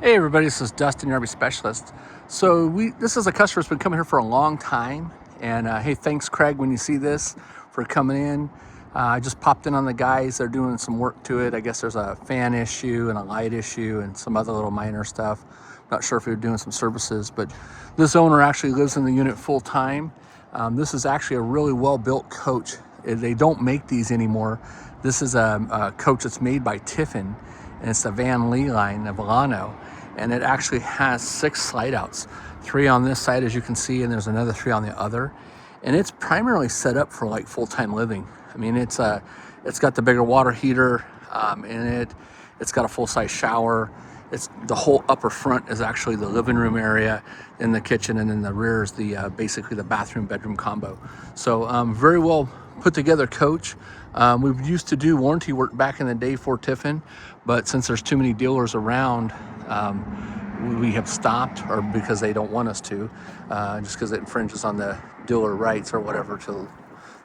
Hey everybody, this is Dustin, your RV specialist. So this is a customer that's been coming here for a long time, and hey, thanks Craig when you see this for coming in. I just popped in on the guys. They're doing some work to it. I guess there's a fan issue and a light issue and some other little minor stuff. Not sure if they're doing some services, but this owner actually lives in the unit full time. This is actually a really well-built coach. They don't make these anymore. This is a coach that's made by Tiffin, and it's the Van Lee line, the Volano, and it actually has 6 slide outs, 3 on this side as you can see, and there's another 3 on the other, and it's primarily set up for like full-time living. I mean, it's got the bigger water heater in it. It's got a full-size shower. It's the whole upper front is actually the living room area, in the kitchen, and in the rear is the basically the bathroom bedroom combo. So very well put together coach. We used to do warranty work back in the day for Tiffin, but since there's too many dealers around, we have stopped, or because they don't want us to, just because it infringes on the dealer rights or whatever to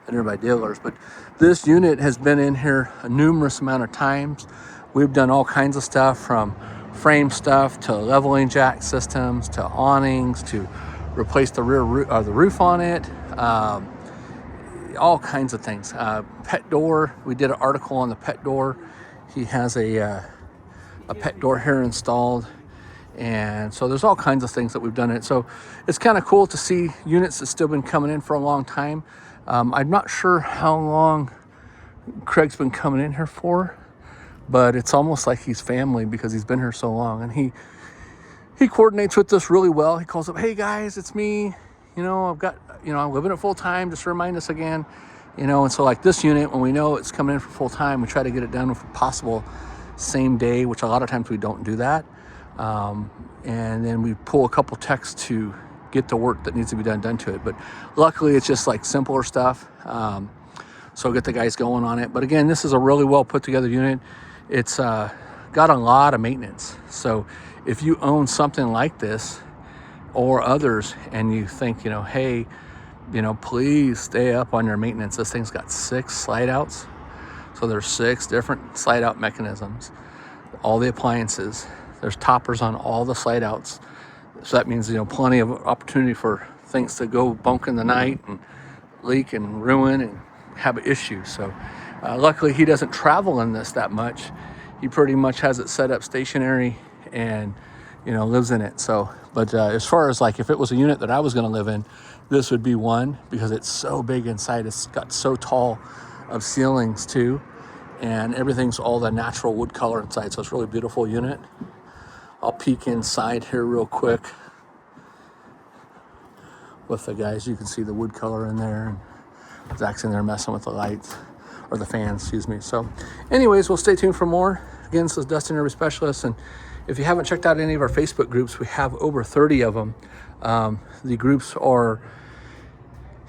the nearby dealers. But this unit has been in here a numerous amount of times. We've done all kinds of stuff, from frame stuff to leveling jack systems to awnings to replace the the roof on it. All kinds of things. Pet door, we did an article on the pet door. He has a pet door here installed, and so there's all kinds of things that we've done it. So it's kind of cool to see units that's still been coming in for a long time. I'm not sure how long Craig's been coming in here for, but it's almost like he's family because he's been here so long, and he coordinates with us really well. He calls up, hey guys, it's me. I'm living it full time, just remind us again, and so like this unit, when we know it's coming in for full time, we try to get it done if possible same day, which a lot of times we don't do that. And then we pull a couple techs to get the work that needs to be done to it. But luckily it's just like simpler stuff. So get the guys going on it. But again, this is a really well put together unit. It's got a lot of maintenance. So if you own something like this or others, and you think, hey, please stay up on your maintenance. This thing's got 6 slide outs. So there's 6 different slide out mechanisms, all the appliances. There's toppers on all the slide outs. So that means, plenty of opportunity for things to go bunk in the night and leak and ruin and have issues. So luckily he doesn't travel in this that much. He pretty much has it set up stationary and, lives in it. So, but as far as like if it was a unit that I was going to live in, this would be one, because it's so big inside. It's got so tall of ceilings too, and everything's all the natural wood color inside. So it's a really beautiful unit. I'll peek inside here real quick with the guys. You can see the wood color in there, and Zach's in there messing with the lights, or the fans, excuse me. So anyways, we'll stay tuned for more. Again, this is Dustin, RV Specialist, and if you haven't checked out any of our Facebook groups, we have over 30 of them. The groups are,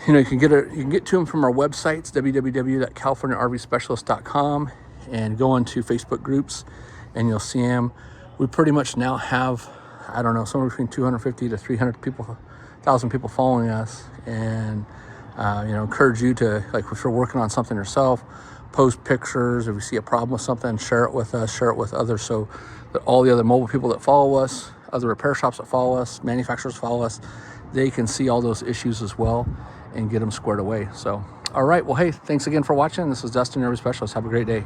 you can get to them from our websites, www.californiarvspecialist.com, and go into Facebook groups, and you'll see them. We pretty much now have, I don't know, somewhere between 250 to 300,000 people following us, and encourage you to, like, if you're working on something yourself, post pictures. If you see a problem with something, share it with us, share it with others, so that all the other mobile people that follow us, other repair shops that follow us, manufacturers follow us, they can see all those issues as well and get them squared away. So, all right, well, hey, thanks again for watching. This is Dustin, RV Specialist. Have a great day.